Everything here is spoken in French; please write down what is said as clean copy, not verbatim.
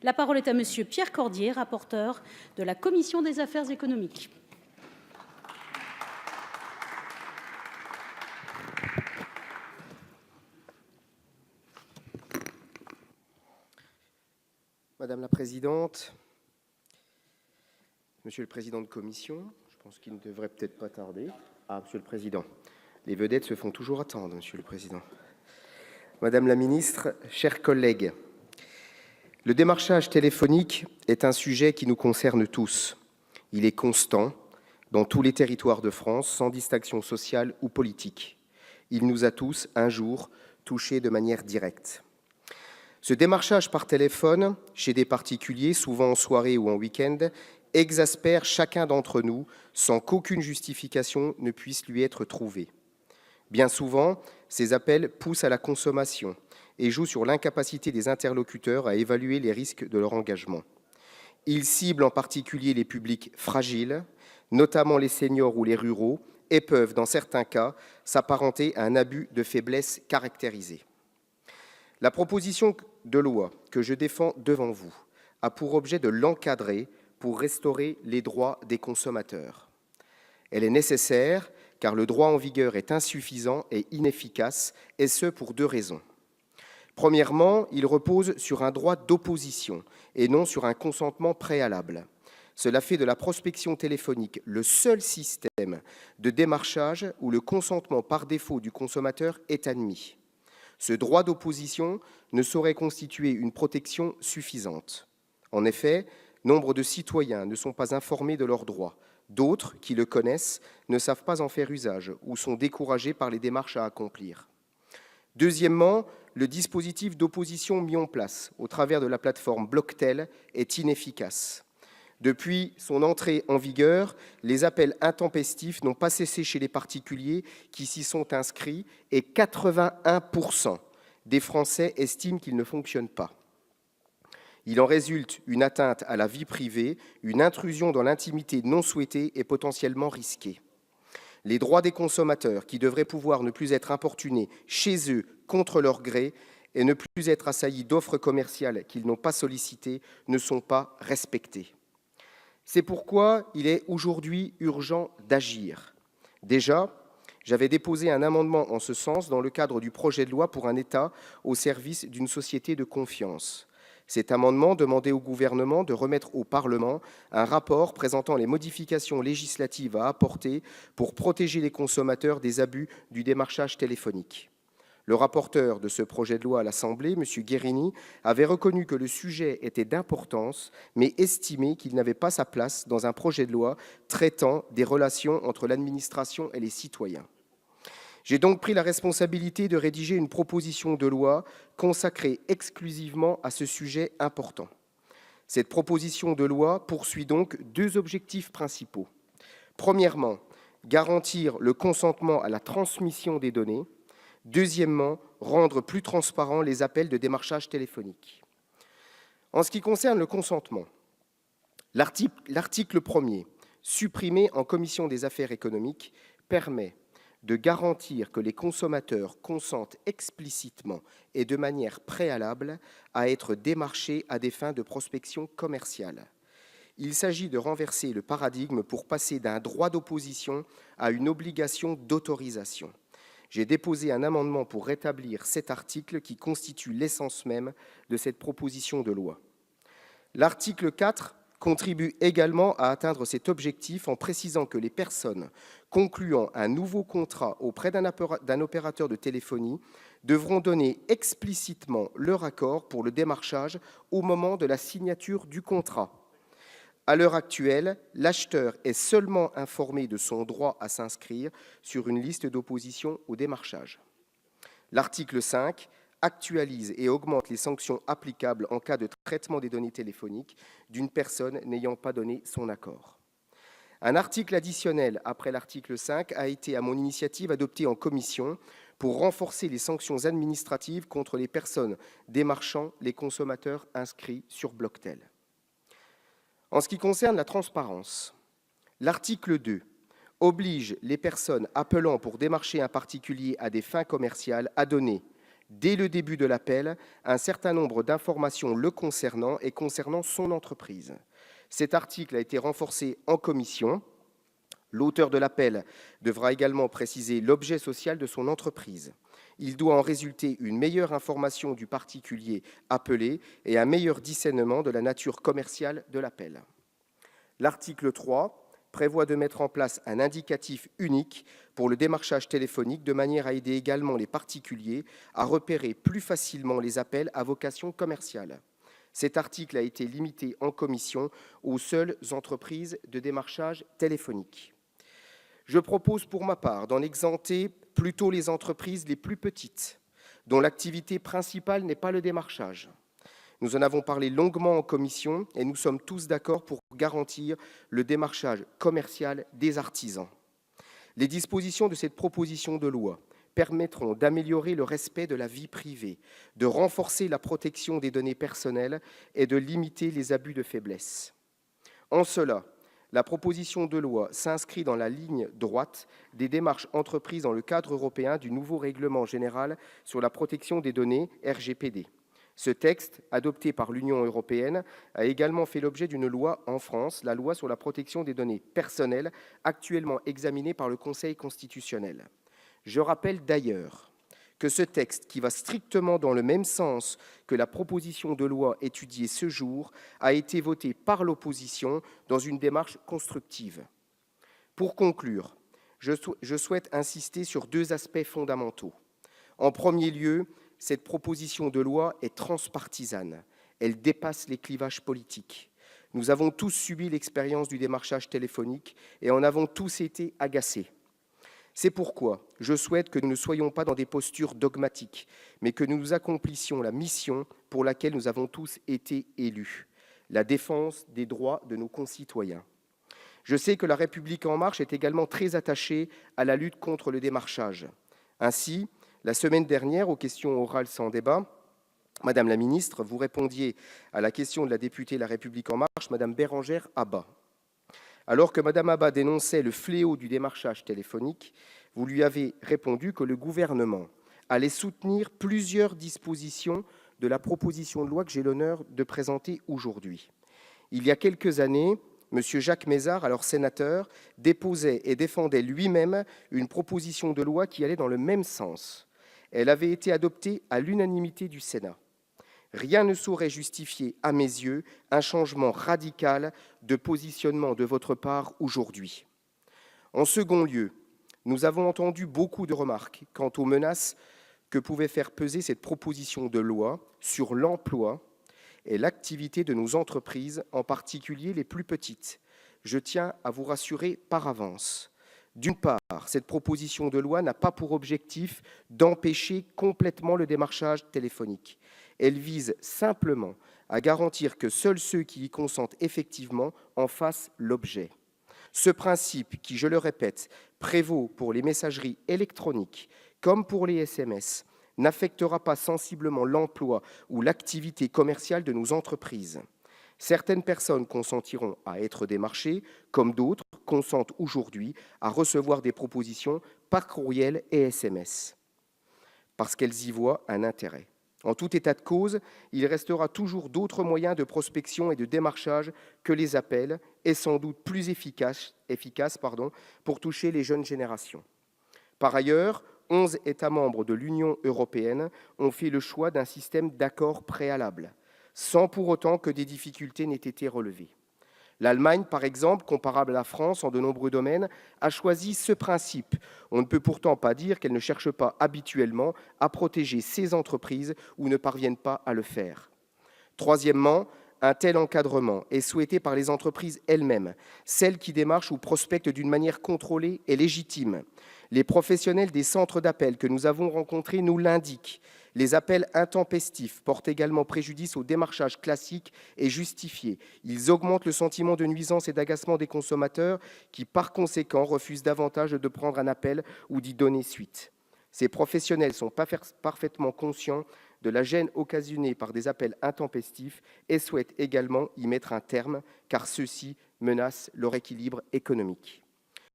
La parole est à Monsieur Pierre Cordier, rapporteur de la Commission des affaires économiques. Madame la Présidente, Monsieur le Président de Commission, je pense qu'il ne devrait peut-être pas tarder. Ah, Monsieur le Président, les vedettes se font toujours attendre, Monsieur le Président. Madame la Ministre, chers collègues, le démarchage téléphonique est un sujet qui nous concerne tous. Il est constant dans tous les territoires de France, sans distinction sociale ou politique. Il nous a tous, un jour, touchés de manière directe. Ce démarchage par téléphone, chez des particuliers, souvent en soirée ou en week-end, exaspère chacun d'entre nous sans qu'aucune justification ne puisse lui être trouvée. Bien souvent, ces appels poussent à la consommation et jouent sur l'incapacité des interlocuteurs à évaluer les risques de leur engagement. Ils ciblent en particulier les publics fragiles, notamment les seniors ou les ruraux, et peuvent, dans certains cas, s'apparenter à un abus de faiblesse caractérisé. La proposition de loi que je défends devant vous a pour objet de l'encadrer pour restaurer les droits des consommateurs. Elle est nécessaire car le droit en vigueur est insuffisant et inefficace, et ce pour deux raisons. Premièrement, il repose sur un droit d'opposition et non sur un consentement préalable. Cela fait de la prospection téléphonique le seul système de démarchage où le consentement par défaut du consommateur est admis. Ce droit d'opposition ne saurait constituer une protection suffisante. En effet, nombre de citoyens ne sont pas informés de leurs droits. D'autres, qui le connaissent, ne savent pas en faire usage ou sont découragés par les démarches à accomplir. Deuxièmement, le dispositif d'opposition mis en place au travers de la plateforme Blocktel est inefficace. Depuis son entrée en vigueur, les appels intempestifs n'ont pas cessé chez les particuliers qui s'y sont inscrits et 81% des Français estiment qu'il ne fonctionne pas. Il en résulte une atteinte à la vie privée, une intrusion dans l'intimité non souhaitée et potentiellement risquée. Les droits des consommateurs, qui devraient pouvoir ne plus être importunés chez eux contre leur gré et ne plus être assaillis d'offres commerciales qu'ils n'ont pas sollicitées, ne sont pas respectés. C'est pourquoi il est aujourd'hui urgent d'agir. Déjà, j'avais déposé un amendement en ce sens dans le cadre du projet de loi pour un État au service d'une société de confiance. Cet amendement demandait au gouvernement de remettre au Parlement un rapport présentant les modifications législatives à apporter pour protéger les consommateurs des abus du démarchage téléphonique. Le rapporteur de ce projet de loi à l'Assemblée, M. Guerini, avait reconnu que le sujet était d'importance, mais estimé qu'il n'avait pas sa place dans un projet de loi traitant des relations entre l'administration et les citoyens. J'ai donc pris la responsabilité de rédiger une proposition de loi consacrée exclusivement à ce sujet important. Cette proposition de loi poursuit donc deux objectifs principaux. Premièrement, garantir le consentement à la transmission des données. Deuxièmement, rendre plus transparents les appels de démarchage téléphonique. En ce qui concerne le consentement, l'article 1er, supprimé en commission des affaires économiques, permet de garantir que les consommateurs consentent explicitement et de manière préalable à être démarchés à des fins de prospection commerciale. Il s'agit de renverser le paradigme pour passer d'un droit d'opposition à une obligation d'autorisation. J'ai déposé un amendement pour rétablir cet article qui constitue l'essence même de cette proposition de loi. L'article 4 contribue également à atteindre cet objectif en précisant que les personnes concluant un nouveau contrat auprès d'un opérateur de téléphonie devront donner explicitement leur accord pour le démarchage au moment de la signature du contrat. À l'heure actuelle, l'acheteur est seulement informé de son droit à s'inscrire sur une liste d'opposition au démarchage. L'article 5 actualise et augmente les sanctions applicables en cas de traitement des données téléphoniques d'une personne n'ayant pas donné son accord. Un article additionnel après l'article 5 a été, à mon initiative, adopté en commission pour renforcer les sanctions administratives contre les personnes démarchant les consommateurs inscrits sur Blocktel. En ce qui concerne la transparence, l'article 2 oblige les personnes appelant pour démarcher un particulier à des fins commerciales à donner dès le début de l'appel, un certain nombre d'informations le concernant et concernant son entreprise. Cet article a été renforcé en commission. L'auteur de l'appel devra également préciser l'objet social de son entreprise. Il doit en résulter une meilleure information du particulier appelé et un meilleur discernement de la nature commerciale de l'appel. L'article 3 prévoit de mettre en place un indicatif unique pour le démarchage téléphonique de manière à aider également les particuliers à repérer plus facilement les appels à vocation commerciale. Cet article a été limité en commission aux seules entreprises de démarchage téléphonique. Je propose pour ma part d'en exempter plutôt les entreprises les plus petites, dont l'activité principale n'est pas le démarchage. Nous en avons parlé longuement en commission et nous sommes tous d'accord pour garantir le démarchage commercial des artisans. Les dispositions de cette proposition de loi permettront d'améliorer le respect de la vie privée, de renforcer la protection des données personnelles et de limiter les abus de faiblesse. En cela, la proposition de loi s'inscrit dans la ligne droite des démarches entreprises dans le cadre européen du nouveau règlement général sur la protection des données RGPD. Ce texte, adopté par l'Union européenne, a également fait l'objet d'une loi en France, la loi sur la protection des données personnelles, actuellement examinée par le Conseil constitutionnel. Je rappelle d'ailleurs que ce texte, qui va strictement dans le même sens que la proposition de loi étudiée ce jour, a été voté par l'opposition dans une démarche constructive. Pour conclure, je souhaite insister sur deux aspects fondamentaux. En premier lieu, cette proposition de loi est transpartisane. Elle dépasse les clivages politiques. Nous avons tous subi l'expérience du démarchage téléphonique et en avons tous été agacés. C'est pourquoi je souhaite que nous ne soyons pas dans des postures dogmatiques, mais que nous accomplissions la mission pour laquelle nous avons tous été élus, la défense des droits de nos concitoyens. Je sais que La République En Marche est également très attachée à la lutte contre le démarchage. Ainsi, la semaine dernière, aux questions orales sans débat, Madame la ministre, vous répondiez à la question de la députée La République En Marche, Madame Bérangère Abba. Alors que Mme Abba dénonçait le fléau du démarchage téléphonique, vous lui avez répondu que le gouvernement allait soutenir plusieurs dispositions de la proposition de loi que j'ai l'honneur de présenter aujourd'hui. Il y a quelques années, M. Jacques Mézard, alors sénateur, déposait et défendait lui-même une proposition de loi qui allait dans le même sens. Elle avait été adoptée à l'unanimité du Sénat. Rien ne saurait justifier, à mes yeux, un changement radical de positionnement de votre part aujourd'hui. En second lieu, nous avons entendu beaucoup de remarques quant aux menaces que pouvait faire peser cette proposition de loi sur l'emploi et l'activité de nos entreprises, en particulier les plus petites. Je tiens à vous rassurer par avance. D'une part, cette proposition de loi n'a pas pour objectif d'empêcher complètement le démarchage téléphonique. Elle vise simplement à garantir que seuls ceux qui y consentent effectivement en fassent l'objet. Ce principe, qui, je le répète, prévaut pour les messageries électroniques comme pour les SMS, n'affectera pas sensiblement l'emploi ou l'activité commerciale de nos entreprises. Certaines personnes consentiront à être démarchées, comme d'autres consentent aujourd'hui à recevoir des propositions par courriel et SMS, parce qu'elles y voient un intérêt. En tout état de cause, il restera toujours d'autres moyens de prospection et de démarchage que les appels, et sans doute plus efficaces pour toucher les jeunes générations. Par ailleurs, 11 États membres de l'Union européenne ont fait le choix d'un système d'accord préalable, sans pour autant que des difficultés n'aient été relevées. L'Allemagne, par exemple, comparable à la France en de nombreux domaines, a choisi ce principe. On ne peut pourtant pas dire qu'elle ne cherche pas habituellement à protéger ses entreprises ou ne parviennent pas à le faire. Troisièmement, un tel encadrement est souhaité par les entreprises elles-mêmes, celles qui démarchent ou prospectent d'une manière contrôlée et légitime. Les professionnels des centres d'appel que nous avons rencontrés nous l'indiquent. Les appels intempestifs portent également préjudice au démarchage classique et justifié. Ils augmentent le sentiment de nuisance et d'agacement des consommateurs qui, par conséquent, refusent davantage de prendre un appel ou d'y donner suite. Ces professionnels sont parfaitement conscients de la gêne occasionnée par des appels intempestifs et souhaitent également y mettre un terme, car ceux-ci menacent leur équilibre économique.